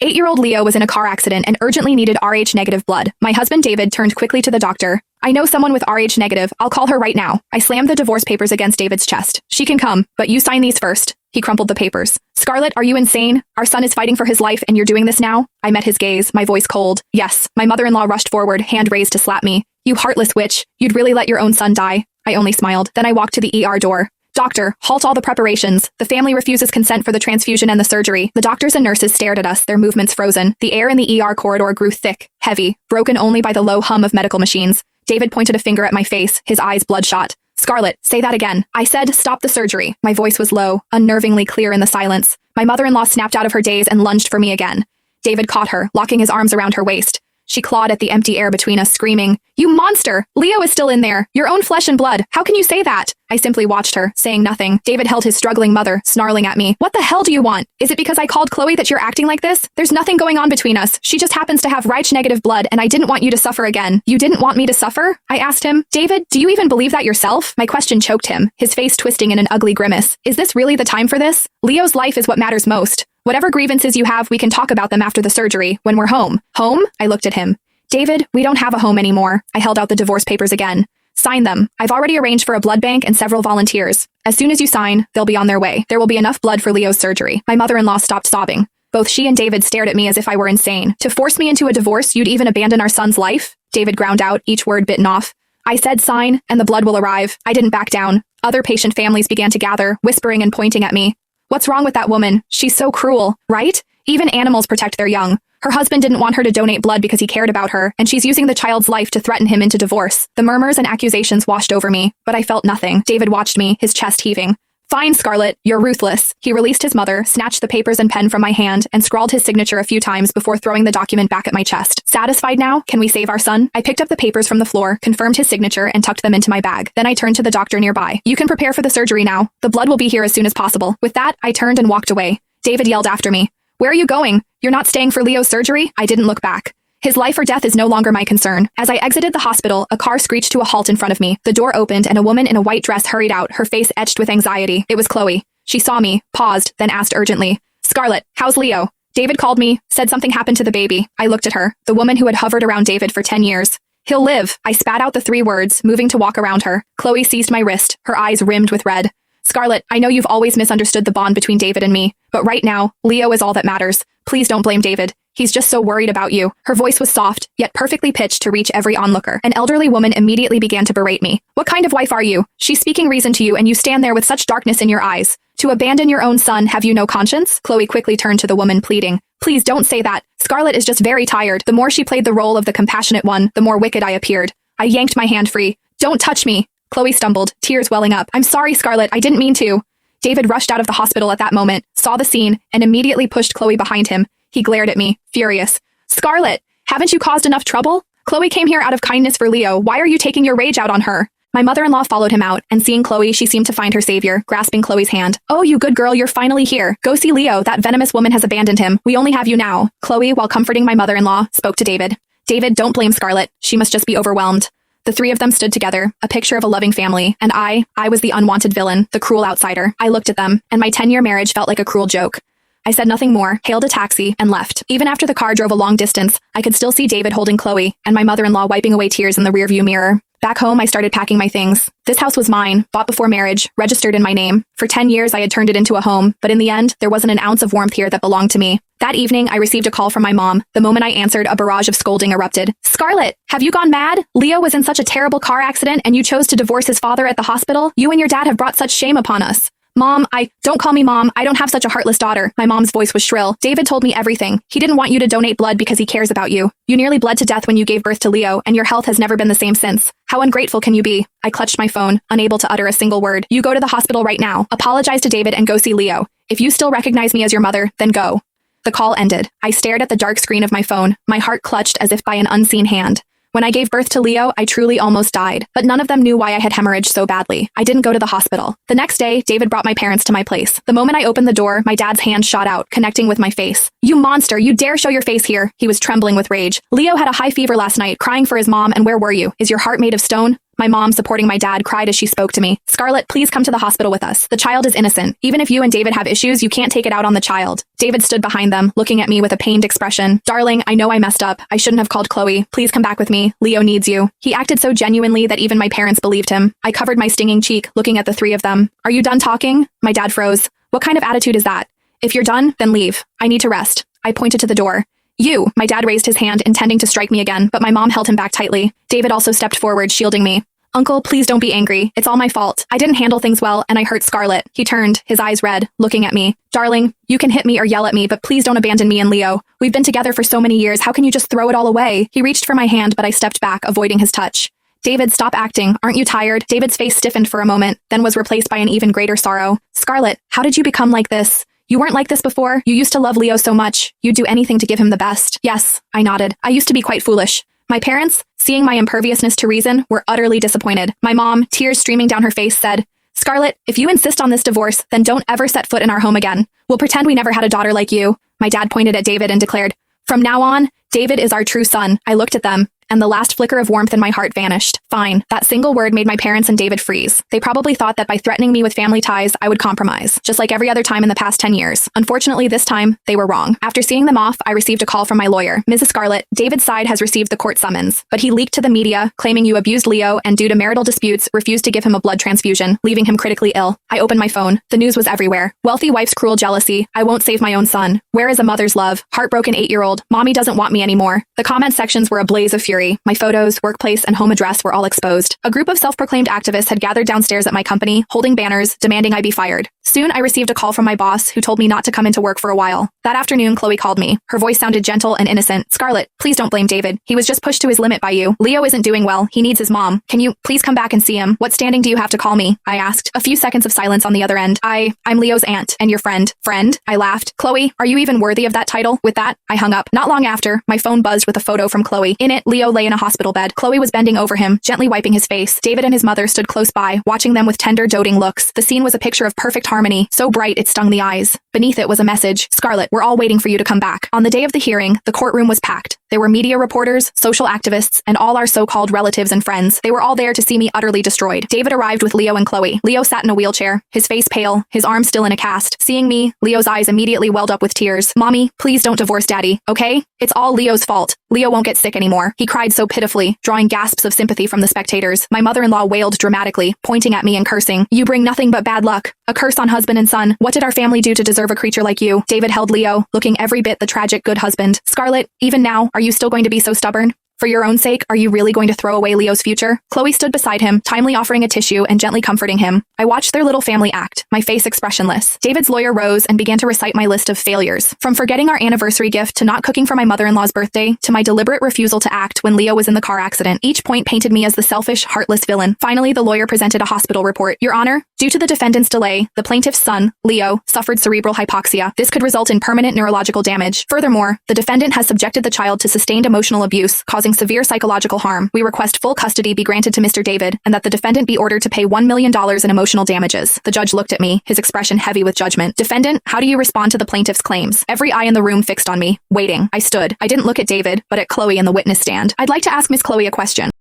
8-year-old Leo was in a car accident and urgently needed Rh-negative blood. My husband David turned quickly to the doctor. I know someone with Rh-negative. I'll call her right now. I slammed the divorce papers against David's chest. She can come, but you sign these first. He crumpled the papers. Scarlett, are you insane? Our son is fighting for his life and you're doing this now? I met his gaze, my voice cold. Yes. My mother-in-law rushed forward, hand raised to slap me. You heartless witch. You'd really let your own son die. I only smiled. Then I walked to the ER door. Doctor, halt all the preparations. The family refuses consent for the transfusion and the surgery. The doctors and nurses stared at us, their movements frozen. The air in the ER corridor grew thick, heavy, broken only by the low hum of medical machines. David pointed a finger at my face, his eyes bloodshot. Scarlett, say that again. I said, stop the surgery. My voice was low, unnervingly clear in the silence. My mother-in-law snapped out of her daze and lunged for me again. David caught her, locking his arms around her waist. She clawed at the empty air between us, screaming, You monster! Leo is still in there! Your own flesh and blood! How can you say that? I simply watched her, saying nothing. David held his struggling mother, snarling at me. What the hell do you want? Is it because I called Chloe that you're acting like this? There's nothing going on between us. She just happens to have Rh-negative blood, and I didn't want you to suffer again. You didn't want me to suffer? I asked him. David, do you even believe that yourself? My question choked him, his face twisting in an ugly grimace. Is this really the time for this? Leo's life is what matters most. Whatever grievances you have, we can talk about them after the surgery, when we're home. Home? I looked at him. David, we don't have a home anymore. I held out the divorce papers again. Sign them. I've already arranged for a blood bank and several volunteers. As soon as you sign, they'll be on their way. There will be enough blood for Leo's surgery. My mother-in-law stopped sobbing. Both she and David stared at me as if I were insane. To force me into a divorce, you'd even abandon our son's life? David ground out, each word bitten off. I said sign, and the blood will arrive. I didn't back down. Other patient families began to gather, whispering and pointing at me. What's wrong with that woman? She's so cruel, right? Even animals protect their young. Her husband didn't want her to donate blood because he cared about her, and she's using the child's life to threaten him into divorce. The murmurs and accusations washed over me, but I felt nothing. David watched me, his chest heaving. Fine, Scarlett, you're ruthless. He released his mother, snatched the papers and pen from my hand, and scrawled his signature a few times before throwing the document back at my chest. Satisfied now? Can we save our son? I picked up the papers from the floor, confirmed his signature, and tucked them into my bag. Then I turned to the doctor nearby. You can prepare for the surgery now. The blood will be here as soon as possible. With that, I turned and walked away. David yelled after me. Where are you going? You're not staying for Leo's surgery? I didn't look back. His life or death is no longer my concern. As I exited the hospital, a car screeched to a halt in front of me. The door opened and a woman in a white dress hurried out, her face etched with anxiety. It was Chloe. She saw me, paused, then asked urgently, Scarlett, how's Leo? David called me, said something happened to the baby. I looked at her, the woman who had hovered around David for 10 years. He'll live. I spat out the 3 words, moving to walk around her. Chloe seized my wrist, her eyes rimmed with red. Scarlett, I know you've always misunderstood the bond between David and me, but right now, Leo is all that matters. Please don't blame David. He's just so worried about you. Her voice was soft, yet perfectly pitched to reach every onlooker. An elderly woman immediately began to berate me. What kind of wife are you? She's speaking reason to you and you stand there with such darkness in your eyes. To abandon your own son, have you no conscience? Chloe quickly turned to the woman, pleading. Please don't say that. Scarlett is just very tired. The more she played the role of the compassionate one, the more wicked I appeared. I yanked my hand free. Don't touch me. Chloe stumbled, tears welling up. I'm sorry, Scarlett. I didn't mean to. David rushed out of the hospital at that moment, saw the scene, and immediately pushed Chloe behind him. He glared at me, furious. Scarlett, haven't you caused enough trouble? Chloe came here out of kindness for Leo. Why are you taking your rage out on her? My mother-in-law followed him out, and seeing Chloe, she seemed to find her savior, grasping Chloe's hand. Oh, you good girl, you're finally here. Go see Leo. That venomous woman has abandoned him. We only have you now. Chloe, while comforting my mother-in-law, spoke to David. David, don't blame Scarlett. She must just be overwhelmed. The 3 of them stood together, a picture of a loving family, and I was the unwanted villain, the cruel outsider. I looked at them, and my 10-year marriage felt like a cruel joke. I said nothing more, hailed a taxi, and left. Even after the car drove a long distance, I could still see David holding Chloe, and my mother-in-law wiping away tears in the rearview mirror. Back home, I started packing my things. This house was mine, bought before marriage, registered in my name. For 10 years, I had turned it into a home, but in the end, there wasn't an ounce of warmth here that belonged to me. That evening, I received a call from my mom. The moment I answered, a barrage of scolding erupted. Scarlett, have you gone mad? Leo was in such a terrible car accident, and you chose to divorce his father at the hospital? You and your dad have brought such shame upon us. Mom, don't call me Mom. I don't have such a heartless daughter. My mom's voice was shrill. David told me everything. He didn't want you to donate blood because he cares about you. You nearly bled to death when you gave birth to Leo, and your health has never been the same since. How ungrateful can you be? I clutched my phone, unable to utter a single word. You go to the hospital right now. Apologize to David and go see Leo. If you still recognize me as your mother, then go. The call ended. I stared at the dark screen of my phone, my heart clutched as if by an unseen hand. When I gave birth to Leo, I truly almost died, but none of them knew why I had hemorrhaged so badly. I didn't go to the hospital. The next day, David brought my parents to my place. The moment I opened the door, my dad's hand shot out, connecting with my face. You monster, you dare show your face here. He was trembling with rage. Leo had a high fever last night, crying for his mom, and where were you? Is your heart made of stone? My mom, supporting my dad, cried as she spoke to me. Scarlett, please come to the hospital with us. The child is innocent. Even if you and David have issues, you can't take it out on the child. David stood behind them, looking at me with a pained expression. Darling, I know I messed up. I shouldn't have called Chloe. Please come back with me. Leo needs you. He acted so genuinely that even my parents believed him. I covered my stinging cheek, looking at the three of them. Are you done talking? My dad froze. What kind of attitude is that? If you're done, then leave. I need to rest. I pointed to the door. You! My dad raised his hand, intending to strike me again, but my mom held him back tightly. David also stepped forward, shielding me. Uncle, please don't be angry. It's all my fault. I didn't handle things well, and I hurt Scarlett. He turned, his eyes red, looking at me. Darling, you can hit me or yell at me, but please don't abandon me and Leo. We've been together for so many years. How can you just throw it all away? He reached for my hand, but I stepped back, avoiding his touch. David, stop acting. Aren't you tired? David's face stiffened for a moment, then was replaced by an even greater sorrow. Scarlett, how did you become like this? You weren't like this before. You used to love Leo so much. You'd do anything to give him the best. Yes, I nodded. I used to be quite foolish. My parents, seeing my imperviousness to reason, were utterly disappointed. My mom, tears streaming down her face, said, Scarlett, if you insist on this divorce, then don't ever set foot in our home again. We'll pretend we never had a daughter like you. My dad pointed at David and declared, From now on, David is our true son. I looked at them, and the last flicker of warmth in my heart vanished. Fine. That single word made my parents and David freeze. They probably thought that by threatening me with family ties, I would compromise, just like every other time in the past 10 years. Unfortunately, this time, they were wrong. After seeing them off, I received a call from my lawyer. Mrs. Scarlett, David's side has received the court summons, but he leaked to the media, claiming you abused Leo and due to marital disputes, refused to give him a blood transfusion, leaving him critically ill. I opened my phone. The news was everywhere. Wealthy wife's cruel jealousy. I won't save my own son. Where is a mother's love? Heartbroken 8-year-old. Mommy doesn't want me anymore. The comment sections were a blaze of fury. My photos, workplace, and home address were all exposed. A group of self-proclaimed activists had gathered downstairs at my company, holding banners, demanding I be fired. Soon, I received a call from my boss, who told me not to come into work for a while. That afternoon, Chloe called me. Her voice sounded gentle and innocent. Scarlett, please don't blame David. He was just pushed to his limit by you. Leo isn't doing well. He needs his mom. Can you please come back and see him? What standing do you have to call me? I asked. A few seconds of silence on the other end. I'm Leo's aunt, and your friend. Friend? I laughed. Chloe, are you even worthy of that title? With that, I hung up. Not long after, my phone buzzed with a photo from Chloe. In it, Leo lay in a hospital bed. Chloe was bending over him, gently wiping his face. David and his mother stood close by, watching them with tender, doting looks. The scene was a picture of perfect harmony, so bright it stung the eyes. Beneath it was a message. Scarlett, we're all waiting for you to come back. On the day of the hearing, the courtroom was packed. There were media reporters, social activists, and all our so-called relatives and friends. They were all there to see me utterly destroyed. David arrived with Leo and Chloe. Leo sat in a wheelchair, his face pale, his arm still in a cast. Seeing me, Leo's eyes immediately welled up with tears. Mommy, please don't divorce Daddy, okay? It's all Leo's fault. Leo won't get sick anymore. He cried so pitifully, drawing gasps of sympathy from the spectators. My mother-in-law wailed dramatically, pointing at me and cursing. You bring nothing but bad luck. A curse on husband and son. What did our family do to deserve a creature like you? David held Leo, looking every bit the tragic good husband. Scarlett, even now, are you still going to be so stubborn? For your own sake, are you really going to throw away Leo's future? Chloe stood beside him, timely offering a tissue and gently comforting him. I watched their little family act, my face expressionless. David's lawyer rose and began to recite my list of failures. From forgetting our anniversary gift to not cooking for my mother-in-law's birthday to my deliberate refusal to act when Leo was in the car accident. Each point painted me as the selfish, heartless villain. Finally, the lawyer presented a hospital report. Your Honor, due to the defendant's delay, the plaintiff's son, Leo, suffered cerebral hypoxia. This could result in permanent neurological damage. Furthermore, the defendant has subjected the child to sustained emotional abuse, causing severe psychological harm. We request full custody be granted to Mr. David, and that the defendant be ordered to pay $1 million in emotional damages. The judge looked at me, his expression heavy with judgment. Defendant, how do you respond to the plaintiff's claims? Every eye in the room fixed on me, waiting. I stood. I didn't look at David, but at Chloe in the witness stand. I'd like to ask Miss Chloe a question.